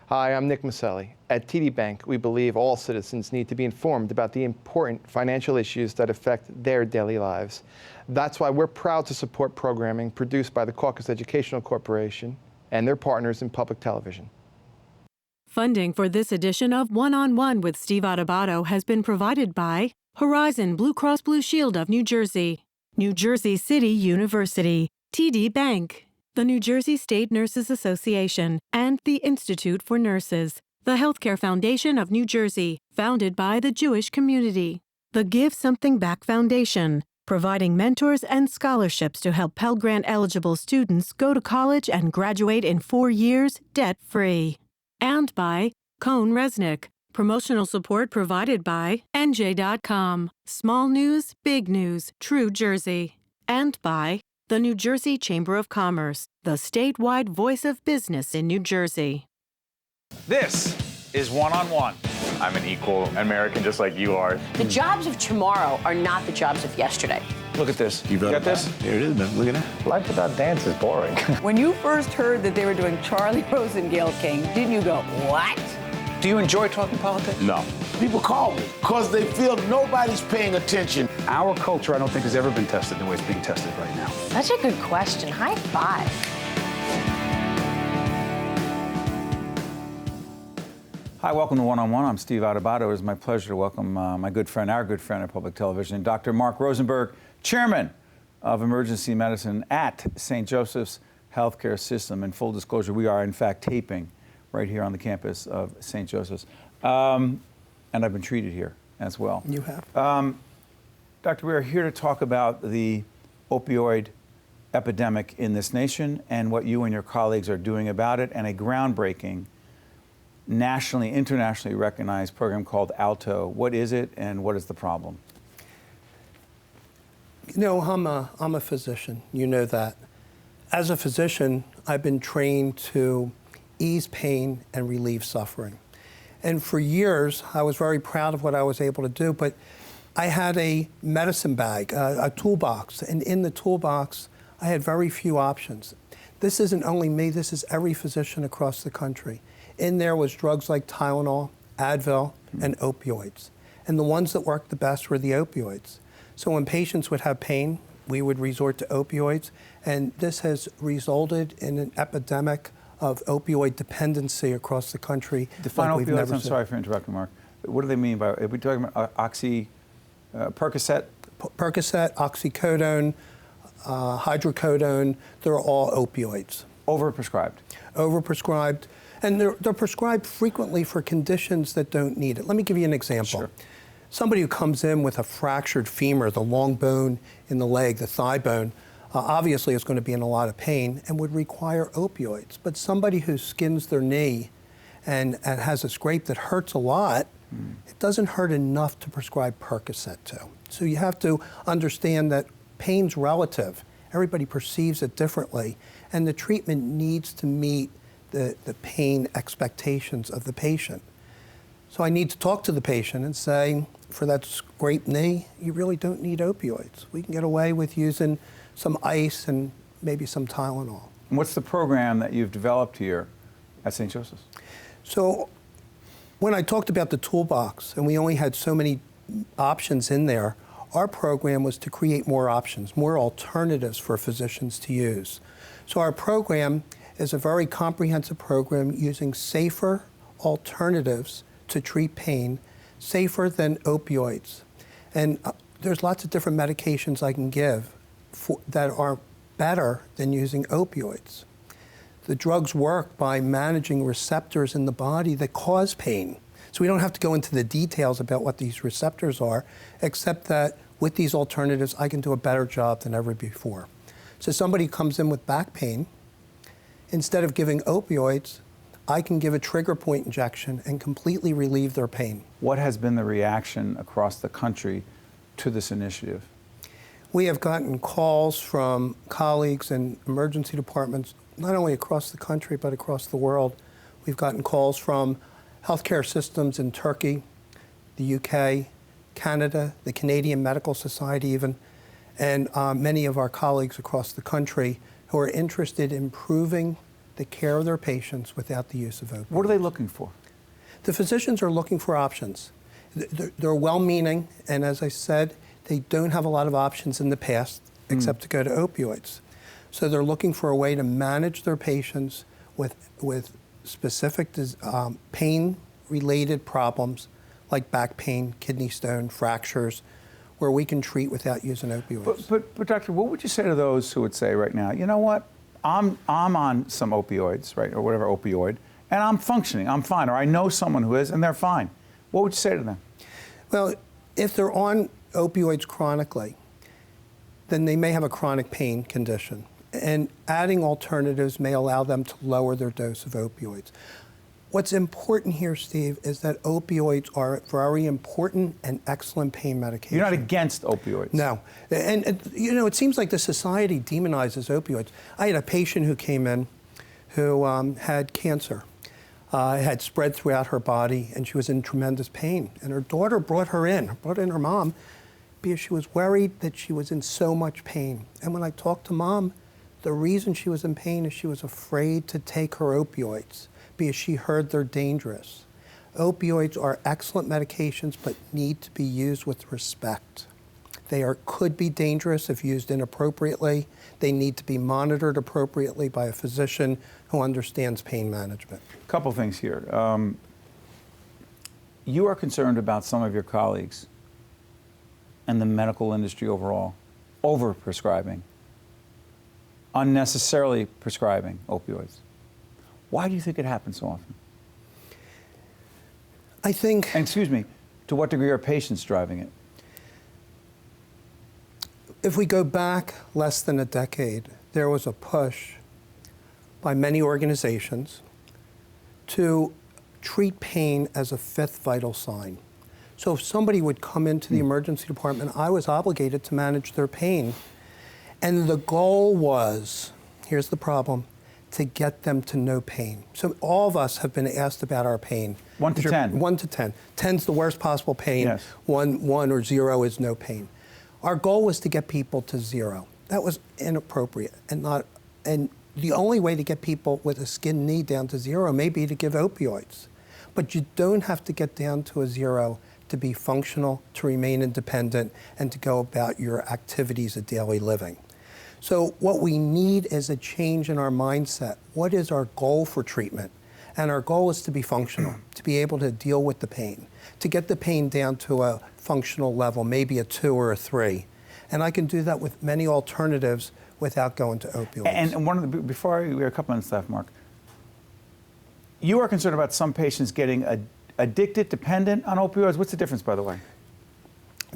Hi, I'm Nick Maselli. At TD Bank, we believe all citizens need to be informed about the important financial issues that affect their daily lives. That's why we're proud to support programming produced by the Caucus Educational Corporation and their partners in public television. Funding for this edition of One-on-One with Steve Adubato has been provided by Horizon Blue Cross Blue Shield of New Jersey, New Jersey City University, TD Bank, the New Jersey State Nurses Association, and the Institute for Nurses, the Healthcare Foundation of New Jersey, founded by the Jewish community, the Give Something Back Foundation, providing mentors and scholarships to help Pell Grant-eligible students go to college and graduate in 4 years debt-free. And by Cone Resnick. Promotional support provided by NJ.com. Small news, big news, True Jersey. And by the New Jersey Chamber of Commerce, the statewide voice of business in New Jersey. This is One-on-One. I'm an equal American just like you are. The jobs of tomorrow are not the jobs of yesterday. Look at this. You got this? Here it is, man. Look at that. Life without dance is boring. When you first heard that they were doing Charlie Rose and Gayle King, didn't you go, what? Do you enjoy talking politics? No. People call me because they feel nobody's paying attention. Our culture, I don't think, has ever been tested the way it's being tested right now. Such a good question. High five. Hi, welcome to One-on-One. I'm Steve Adubato. It is my pleasure to welcome my good friend, our good friend at public television, Dr. Mark Rosenberg, Chairman of Emergency Medicine at St. Joseph's Healthcare System. In full disclosure, we are, in fact, taping right here on the campus of St. Joseph's. And I've been treated here as well. You have. Doctor, we are here to talk about the opioid epidemic in this nation and what you and your colleagues are doing about it, and a groundbreaking, nationally, internationally recognized program called ALTO. What is it, and what is the problem? You know, I'm a physician. You know that. As a physician, I've been trained to ease pain and relieve suffering. And for years, I was very proud of what I was able to do, but I had a medicine bag, a toolbox, and in the toolbox, I had very few options. This isn't only me, this is every physician across the country. In there was drugs like Tylenol, Advil, and opioids. And the ones that worked the best were the opioids. So when patients would have pain, we would resort to opioids, and this has resulted in an epidemic of opioid dependency across the country. Define opioids. I'm sorry for interrupting, Mark. What do they mean by, are we talking about Percocet? Percocet, oxycodone, hydrocodone, they're all opioids. Overprescribed. Overprescribed. And they're prescribed frequently for conditions that don't need it. Let me give you an example. Sure. Somebody who comes in with a fractured femur, the long bone in the leg, the thigh bone, obviously is going to be in a lot of pain and would require opioids. But somebody who skins their knee and has a scrape that hurts a lot, it doesn't hurt enough to prescribe Percocet to. So you have to understand that pain's relative. Everybody perceives it differently, and the treatment needs to meet the pain expectations of the patient. So I need to talk to the patient and say, for that scraped knee, you really don't need opioids. We can get away with using some ice and maybe some Tylenol. And what's the program that you've developed here at St. Joseph's? So when I talked about the toolbox and we only had so many options in there, our program was to create more options, more alternatives for physicians to use. So our program is a very comprehensive program using safer alternatives to treat pain, safer than opioids. And there's lots of different medications I can give that are better than using opioids. The drugs work by managing receptors in the body that cause pain. So we don't have to go into the details about what these receptors are, except that with these alternatives, I can do a better job than ever before. So somebody comes in with back pain, instead of giving opioids, I can give a trigger point injection and completely relieve their pain. What has been the reaction across the country to this initiative? We have gotten calls from colleagues in emergency departments, not only across the country, but across the world. We've gotten calls from healthcare systems in Turkey, the UK, Canada, the Canadian Medical Society even, and many of our colleagues across the country who are interested in improving the care of their patients without the use of opioids. What are they looking for? The physicians are looking for options. They're well-meaning, and as I said, they don't have a lot of options in the past except to go to opioids. So they're looking for a way to manage their patients with specific pain-related problems like back pain, kidney stone, fractures, where we can treat without using opioids. But doctor, what would you say to those who would say right now, you know what, I'm on some opioids, right, or whatever opioid, and I'm functioning, I'm fine, or I know someone who is, and they're fine. What would you say to them? Well, if they're on opioids chronically, then they may have a chronic pain condition. And adding alternatives may allow them to lower their dose of opioids. What's important here, Steve, is that opioids are very important and excellent pain medication. You're not against opioids? No. And you know, it seems like the society demonizes opioids. I had a patient who came in who had cancer. It had spread throughout her body, and she was in tremendous pain. And her daughter brought in her mom, because she was worried that she was in so much pain. And when I talked to Mom, the reason she was in pain is she was afraid to take her opioids because she heard they're dangerous. Opioids are excellent medications, but need to be used with respect. They could be dangerous if used inappropriately. They need to be monitored appropriately by a physician who understands pain management. A couple things here. You are concerned about some of your colleagues and the medical industry overall over-prescribing, unnecessarily prescribing opioids. Why do you think it happens so often? I think... And excuse me, to what degree are patients driving it? If we go back less than a decade, there was a push by many organizations to treat pain as a fifth vital sign. So if somebody would come into the emergency department, I was obligated to manage their pain. And the goal was, here's the problem, to get them to no pain. So all of us have been asked about our pain. 1 to 10. 1 to 10. 10's the worst possible pain. Yes. 1 or 0 is no pain. Our goal was to get people to 0. That was inappropriate and the only way to get people with a skin knee down to 0 may be to give opioids. But you don't have to get down to a 0 to be functional, to remain independent, and to go about your activities of daily living. So what we need is a change in our mindset. What is our goal for treatment? And our goal is to be functional, to be able to deal with the pain, to get the pain down to a functional level, maybe a 2 or a 3. And I can do that with many alternatives without going to opioids. And one of the, before we have a couple minutes left, Mark, you are concerned about some patients getting addicted, dependent on opioids. What's the difference, by the way?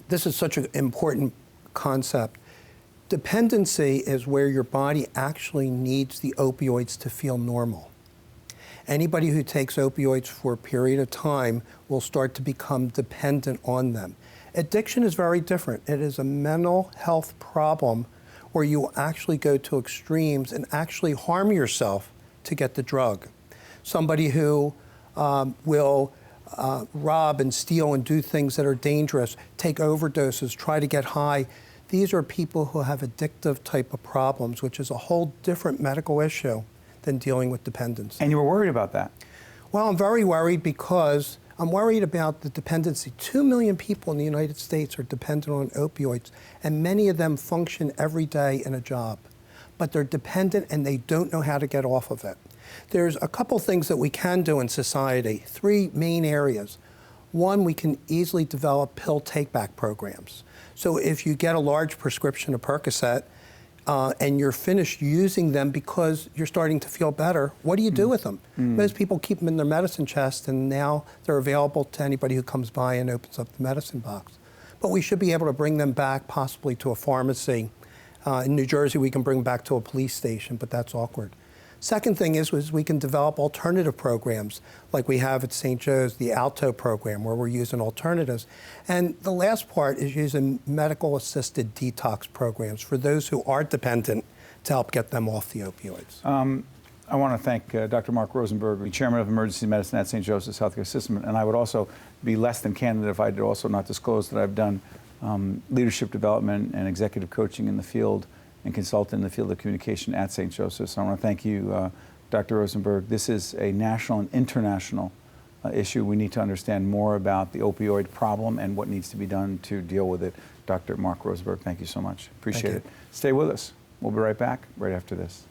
This is such an important concept. Dependency is where your body actually needs the opioids to feel normal. Anybody who takes opioids for a period of time will start to become dependent on them. Addiction is very different. It is a mental health problem where you actually go to extremes and actually harm yourself to get the drug. Somebody who will rob and steal and do things that are dangerous, take overdoses, try to get high. These are people who have addictive type of problems, which is a whole different medical issue than dealing with dependence. And you were worried about that? Well, I'm very worried because I'm worried about the dependency. 2 million people in the United States are dependent on opioids, and many of them function every day in a job. But they're dependent and they don't know how to get off of it. There's a couple things that we can do in society, 3 main areas. One, we can easily develop pill take-back programs. So if you get a large prescription of Percocet and you're finished using them because you're starting to feel better, what do you do with them? Most people keep them in their medicine chest, and now they're available to anybody who comes by and opens up the medicine box. But we should be able to bring them back possibly to a pharmacy. In New Jersey, we can bring them back to a police station, but that's awkward. Second thing is we can develop alternative programs like we have at St. Joe's, the Alto program, where we're using alternatives. And the last part is using medical-assisted detox programs for those who are dependent to help get them off the opioids. I want to thank Dr. Mark Rosenberg, the Chairman of Emergency Medicine at St. Joseph's Healthcare System. And I would also be less than candid if I did also not disclose that I've done leadership development and executive coaching in the field and consultant in the field of communication at St. Joseph's. I want to thank you, Dr. Rosenberg, this is a national and international issue. We need to understand more about the opioid problem and what needs to be done to deal with it. Dr. Mark Rosenberg, thank you so much. Appreciate it. Stay with us. We'll be right back right after this.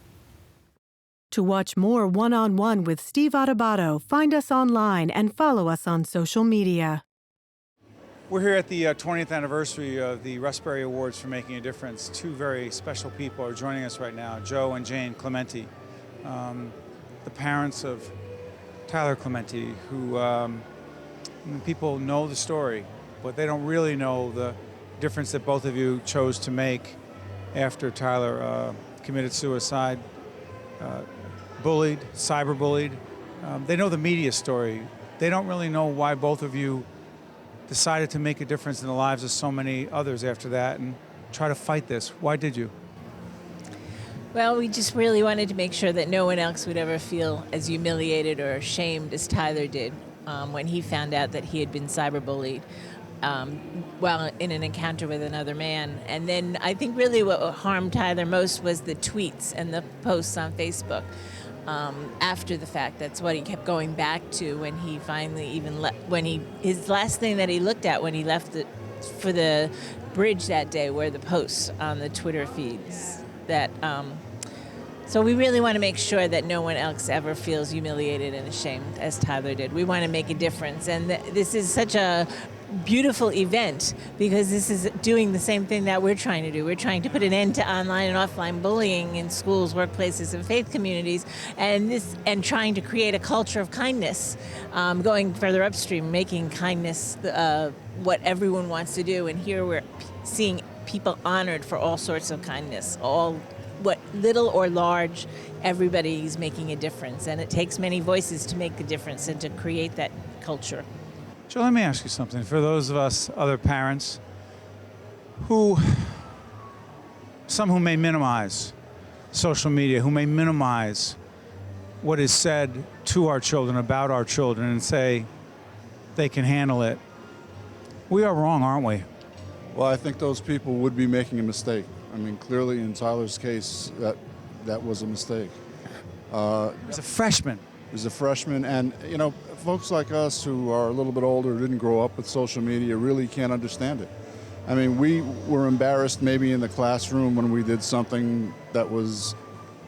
To watch more One-on-One with Steve Adubato, find us online and follow us on social media. We're here at the 20th anniversary of the Russ Berrie Awards for Making a Difference. Two very special people are joining us right now, Joe and Jane Clementi, the parents of Tyler Clementi, who people know the story, but they don't really know the difference that both of you chose to make after Tyler committed suicide, bullied, cyberbullied. They know the media story. They don't really know why both of you decided to make a difference in the lives of so many others after that and try to fight this. Why did you? Well, we just really wanted to make sure that no one else would ever feel as humiliated or ashamed as Tyler did when he found out that he had been cyberbullied while in an encounter with another man. And then I think really what harmed Tyler most was the tweets and the posts on Facebook. After the fact, that's what he kept going back to when he finally his last thing that he looked at when he left for the bridge that day were the posts on the Twitter feeds. So we really want to make sure that no one else ever feels humiliated and ashamed as Tyler did. We want to make a difference, and this is such a beautiful event because this is doing the same thing that we're trying to do. We're trying to put an end to online and offline bullying in schools, workplaces, and faith communities, and trying to create a culture of kindness, going further upstream, making kindness what everyone wants to do. And here we're seeing people honored for all sorts of kindness, what little or large, everybody's making a difference, and it takes many voices to make the difference and to create that culture. Joe, let me ask you something. For those of us other parents some who may minimize social media, who may minimize what is said to our children, about our children, and say they can handle it, we are wrong, aren't we? Well, I think those people would be making a mistake. I mean, clearly in Tyler's case, that was a mistake. He was a freshman. He was a freshman, and you know, folks like us who are a little bit older, didn't grow up with social media, really can't understand it. I mean, we were embarrassed maybe in the classroom when we did something that was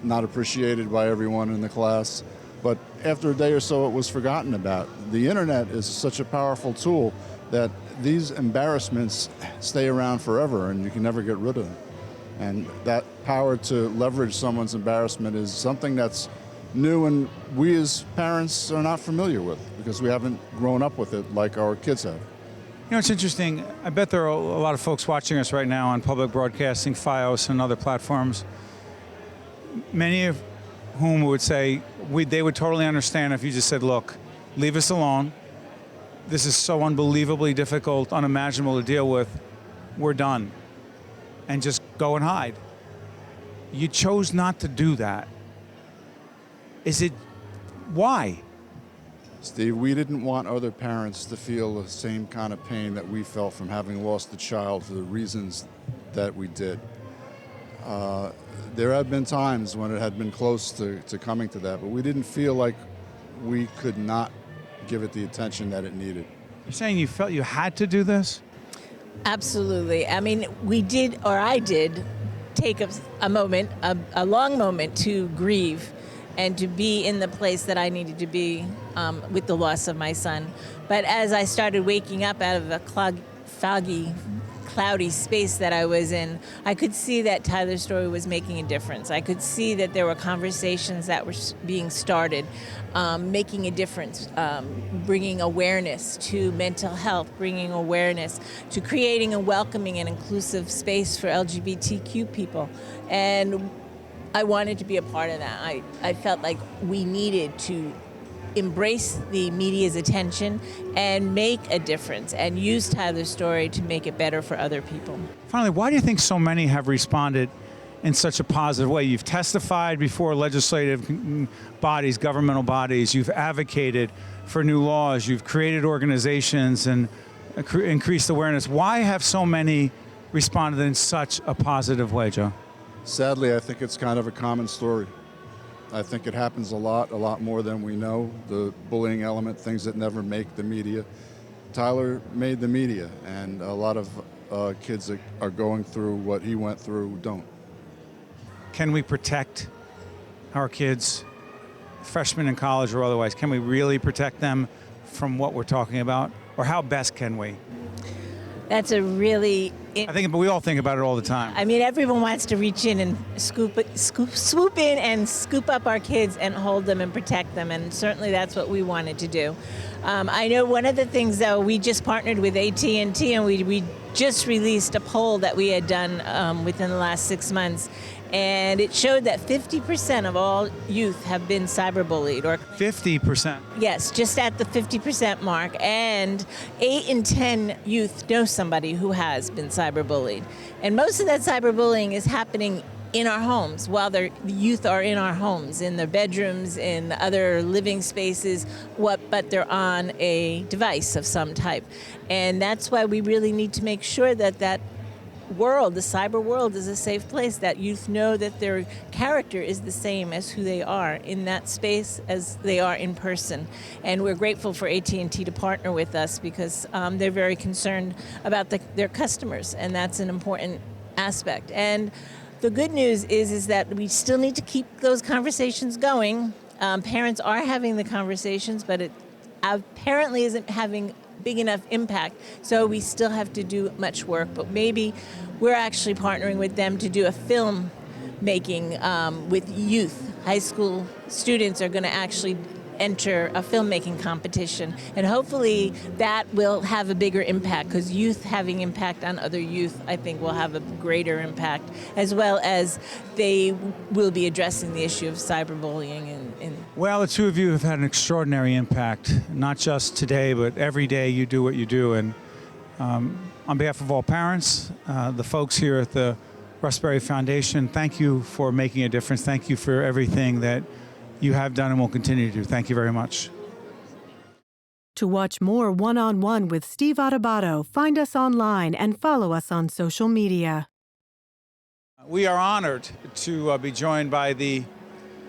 not appreciated by everyone in the class, but after a day or so, it was forgotten about. The internet is such a powerful tool that these embarrassments stay around forever, and you can never get rid of them. And that power to leverage someone's embarrassment is something that's new, and we as parents are not familiar with because we haven't grown up with it like our kids have. You know, it's interesting. I bet there are a lot of folks watching us right now on public broadcasting, FiOS, and other platforms, many of whom would say they would totally understand if you just said, look, leave us alone. This is so unbelievably difficult, unimaginable to deal with. We're done. And just go and hide. You chose not to do that. Why? Steve, we didn't want other parents to feel the same kind of pain that we felt from having lost a child for the reasons that we did. There have been times when it had been close to coming to that, but we didn't feel like we could not give it the attention that it needed. You're saying you felt you had to do this? Absolutely. I mean, I did take a moment, a long moment to grieve and to be in the place that I needed to be with the loss of my son. But as I started waking up out of the foggy, cloudy space that I was in, I could see that Tyler's story was making a difference. I could see that there were conversations that were being started, making a difference, bringing awareness to mental health, bringing awareness to creating a welcoming and inclusive space for LGBTQ people. And I wanted to be a part of that. I felt like we needed to embrace the media's attention and make a difference and use Tyler's story to make it better for other people. Finally, why do you think so many have responded in such a positive way? You've testified before legislative bodies, governmental bodies. You've advocated for new laws. You've created organizations and increased awareness. Why have so many responded in such a positive way, Joe? Sadly, I think it's kind of a common story. I think it happens a lot more than we know. The bullying element, things that never make the media. Tyler made the media, and a lot of kids that are going through what he went through don't. Can we protect our kids, freshmen in college or otherwise? Can we really protect them from what we're talking about? Or how best can we? That's a really... But we all think about it all the time. I mean, everyone wants to reach in and swoop in and scoop up our kids and hold them and protect them, and certainly that's what we wanted to do. I know one of the things, though, we just partnered with AT&T, and we just released a poll that we had done within the last 6 months, and it showed that 50% of all youth have been cyberbullied. 50%? Yes, just at the 50% mark, and 8 in 10 youth know somebody who has been cyberbullied. And most of that cyberbullying is happening in our homes, while the youth are in our homes, in their bedrooms, in other living spaces, but they're on a device of some type. And that's why we really need to make sure that world, the cyber world, is a safe place, that youth know that their character is the same as who they are in that space as they are in person. And we're grateful for AT&T to partner with us, because they're very concerned about their customers, and that's an important aspect. And the good news is that we still need to keep those conversations going. Parents are having the conversations, but it apparently isn't having big enough impact, so we still have to do much work. But maybe we're actually partnering with them to do a film making with youth. High school students are going to actually enter a filmmaking competition, and hopefully that will have a bigger impact, because youth having impact on other youth, I think, will have a greater impact, as well as they will be addressing the issue of cyberbullying. Well, the two of you have had an extraordinary impact, not just today, but every day you do what you do. And on behalf of all parents, the folks here at the Russ Berrie Foundation, thank you for making a difference. Thank you for everything that you have done and will continue to do. Thank you very much. To watch more One-on-One with Steve Adubato, find us online and follow us on social media. We are honored to be joined by the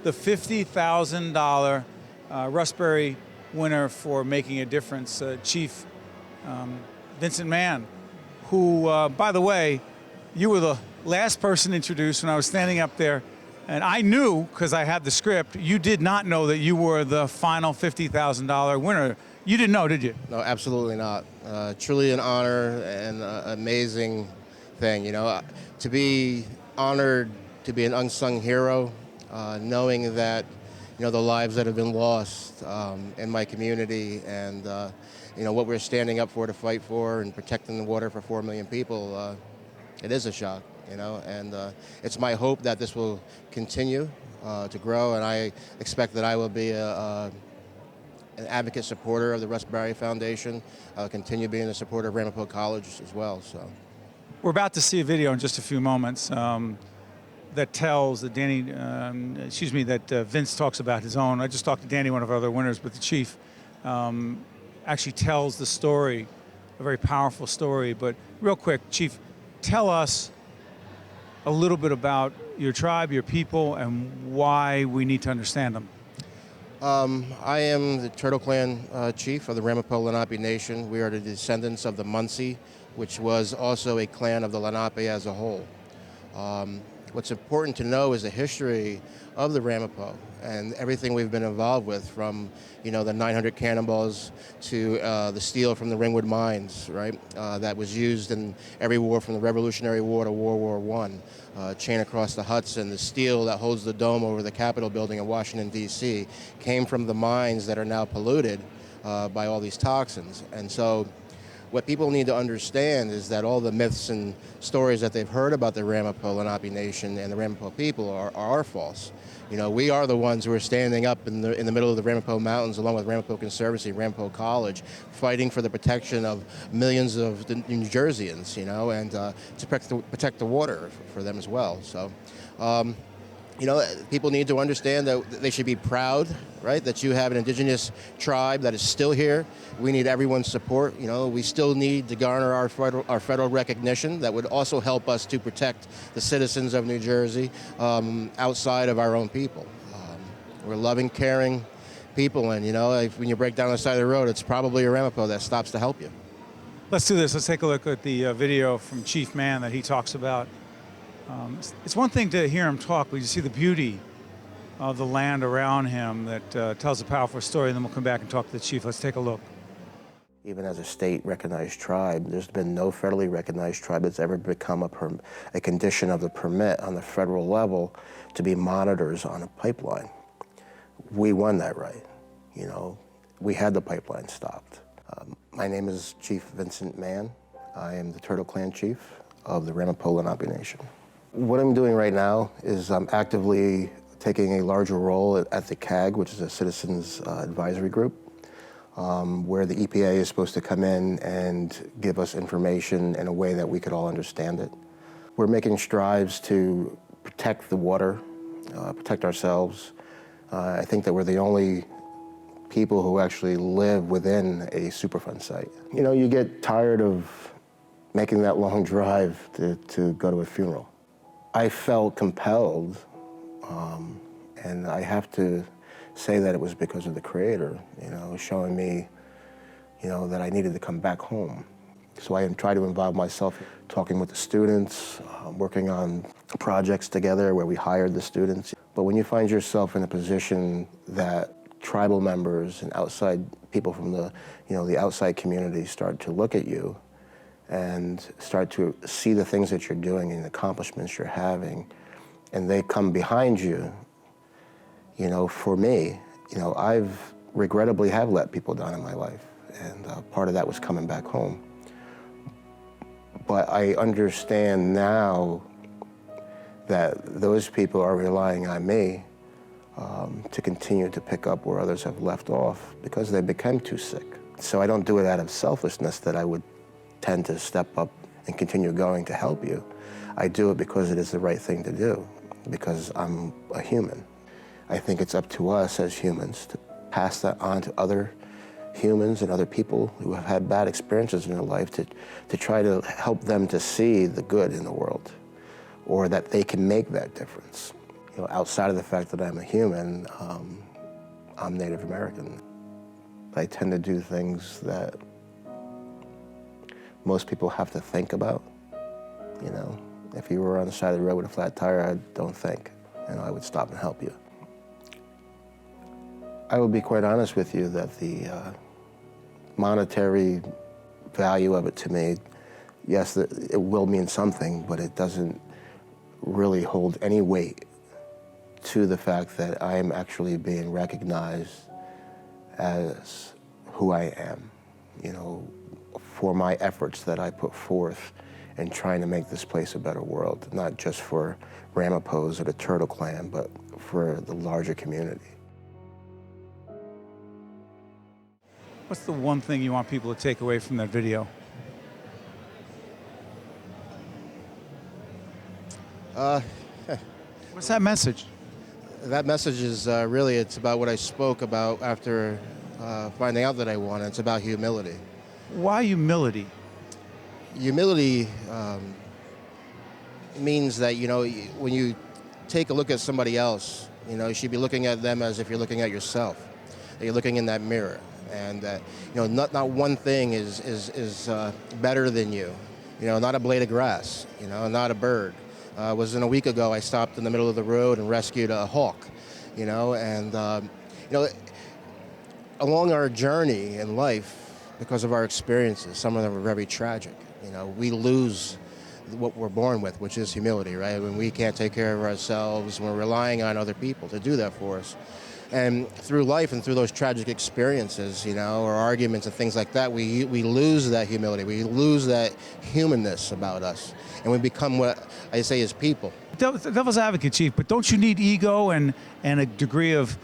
$50,000 Russ Berrie winner for making a difference, Chief Vincent Mann, who, by the way, you were the last person introduced when I was standing up there. And I knew, because I had the script, you did not know that you were the final $50,000 winner. You didn't know, did you? No, absolutely not. Truly an honor and amazing thing. You know, to be honored to be an unsung hero, knowing that, you know, the lives that have been lost in my community, and you know, what we're standing up for to fight for and protecting the water for 4 million people, it is a shock. You know, and it's my hope that this will continue to grow, and I expect that I will be an advocate supporter of the Russ Berrie Foundation, continue being a supporter of Ramapo College as well. So, we're about to see a video in just a few moments that tells that that Vince talks about his own. I just talked to Danny, one of our other winners, but the Chief actually tells the story, a very powerful story. But real quick, Chief, tell us a little bit about your tribe, your people, and why we need to understand them. I am the Turtle Clan chief of the Ramapo-Lenape Nation. We are the descendants of the Muncie, which was also a clan of the Lenape as a whole. What's important to know is the history of the Ramapo and everything we've been involved with, from, you know, the 900 cannonballs to the steel from the Ringwood mines, right? That was used in every war from the Revolutionary War to World War I. Chain across the Hudson, the steel that holds the dome over the Capitol building in Washington, D.C., came from the mines that are now polluted by all these toxins. And so what people need to understand is that all the myths and stories that they've heard about the Ramapo-Lenape Nation and the Ramapo people are false. You know, we are the ones who are standing up in the middle of the Ramapo Mountains, along with Ramapo Conservancy, Ramapo College, fighting for the protection of millions of New Jerseyans, you know, and to protect the water for them as well. So, you know, people need to understand that they should be proud, right, that you have an indigenous tribe that is still here. We need everyone's support. You know, we still need to garner our federal recognition that would also help us to protect the citizens of New Jersey outside of our own people. We're loving, caring people, and when you break down the side of the road, it's probably a Ramapo that stops to help you. Let's do this. Let's take a look at the video from Chief Mann that he talks about. It's one thing to hear him talk, but you see the beauty of the land around him that tells a powerful story, and then we'll come back and talk to the chief. Let's take a look. Even as a state-recognized tribe, there's been no federally recognized tribe that's ever become a condition of the permit on the federal level to be monitors on a pipeline. We won that right. We had the pipeline stopped. My name is Chief Vincent Mann. I am the Turtle Clan chief of the Ramapo-Lenape Nation. What I'm doing right now is I'm actively taking a larger role at the CAG, which is a citizens advisory group, where the EPA is supposed to come in and give us information in a way that we could all understand it. We're making strides to protect the water, protect ourselves. I think that we're the only people who actually live within a Superfund site. You get tired of making that long drive to go to a funeral. I felt compelled, and I have to say that it was because of the Creator, showing me, that I needed to come back home. So I try to involve myself, talking with the students, working on projects together where we hired the students. But when you find yourself in a position that tribal members and outside people from the outside community start to look at you and start to see the things that you're doing and the accomplishments you're having, and they come behind you, for me, I've regrettably have let people down in my life, and part of that was coming back home. But I understand now that those people are relying on me to continue to pick up where others have left off because they became too sick. So I don't do it out of selfishness that I would tend to step up and continue going to help you. I do it because it is the right thing to do, because I'm a human. I think it's up to us as humans to pass that on to other humans and other people who have had bad experiences in their life to try to help them to see the good in the world, or that they can make that difference. Outside of the fact that I'm a human, I'm Native American. I tend to do things that most people have to think about. If you were on the side of the road with a flat tire, I don't think. I would stop and help you. I will be quite honest with you that the monetary value of it to me, yes, it will mean something, but it doesn't really hold any weight to the fact that I am actually being recognized as who I am, for my efforts that I put forth in trying to make this place a better world, not just for Ramapoughs or the Turtle Clan, but for the larger community. What's the one thing you want people to take away from that video? What's that message? That message is really, it's about what I spoke about after finding out that I won. It's about humility. Why humility? Humility means that, when you take a look at somebody else, you should be looking at them as if you're looking at yourself. That you're looking in that mirror, and that, not one thing is better than you. Not a blade of grass, not a bird. Was a week ago, I stopped in the middle of the road and rescued a hawk, and along our journey in life, because of our experiences, some of them are very tragic. We lose what we're born with, which is humility, right? When we can't take care of ourselves, we're relying on other people to do that for us. And through life and through those tragic experiences, or arguments and things like that, we lose that humility. We lose that humanness about us. And we become what I say is people. Devil's advocate, Chief, but don't you need ego and a degree of,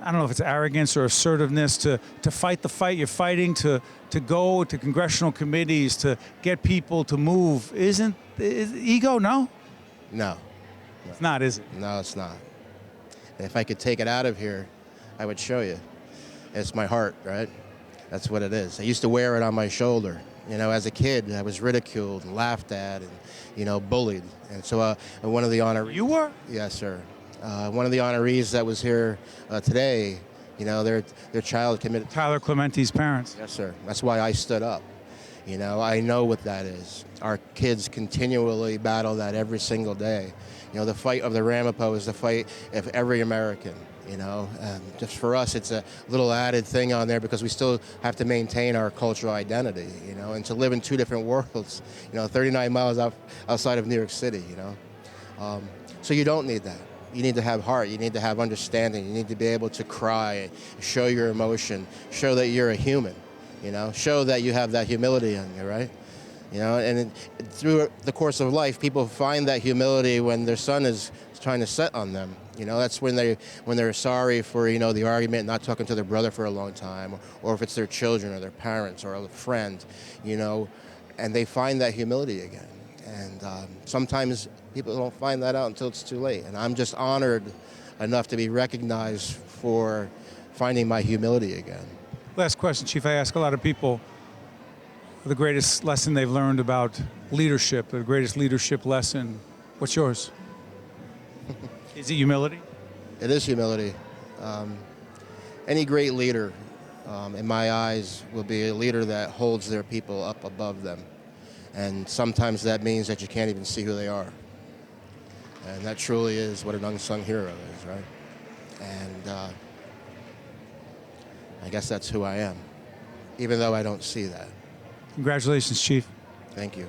I don't know if it's arrogance or assertiveness to fight the fight you're fighting, to go to congressional committees, to get people to move? Is ego, no? No. It's not, is it? No, it's not. If I could take it out of here, I would show you. It's my heart, right? That's what it is. I used to wear it on my shoulder. As a kid, I was ridiculed and laughed at and, bullied. And so one of the honor... You were? Yes, sir. One of the honorees that was here today, you know, their child committed. Tyler Clementi's parents. Yes, sir. That's why I stood up. You know, I know what that is. Our kids continually battle that every single day. You know, the fight of the Ramapo is the fight of every American. You know, and just for us, it's a little added thing on there because we still have to maintain our cultural identity. You know, and to live in two different worlds. You know, 39 miles outside of New York City. You know, so you don't need that. You need to have heart. You need to have understanding. You need to be able to cry, show your emotion, show that you're a human. You know, show that you have that humility in you, right? You know, and through the course of life, people find that humility when their son is trying to set on them. You know, that's when they're sorry for, you know, the argument, not talking to their brother for a long time, or if it's their children or their parents or a friend, you know, and they find that humility again. And sometimes people don't find that out until it's too late. And I'm just honored enough to be recognized for finding my humility again. Last question, Chief. I ask a lot of people the greatest lesson they've learned about leadership, the greatest leadership lesson. What's yours? Is it humility? It is humility. Any great leader, in my eyes, will be a leader that holds their people up above them. And sometimes that means that you can't even see who they are. And that truly is what an unsung hero is, right? And I guess that's who I am, even though I don't see that. Congratulations, Chief. Thank you.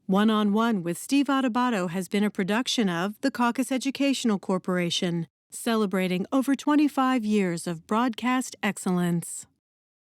One-on-One with Steve Adubato has been a production of the Caucus Educational Corporation, celebrating over 25 years of broadcast excellence.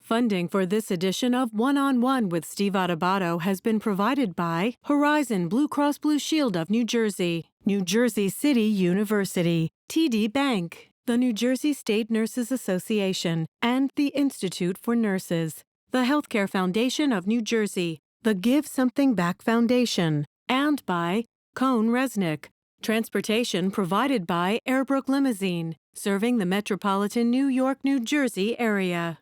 Funding for this edition of One-on-One with Steve Adubato has been provided by Horizon Blue Cross Blue Shield of New Jersey, New Jersey City University, TD Bank, the New Jersey State Nurses Association, and the Institute for Nurses, the Healthcare Foundation of New Jersey, the Give Something Back Foundation, and by Cone Resnick. Transportation provided by Airbrook Limousine, serving the metropolitan New York, New Jersey area.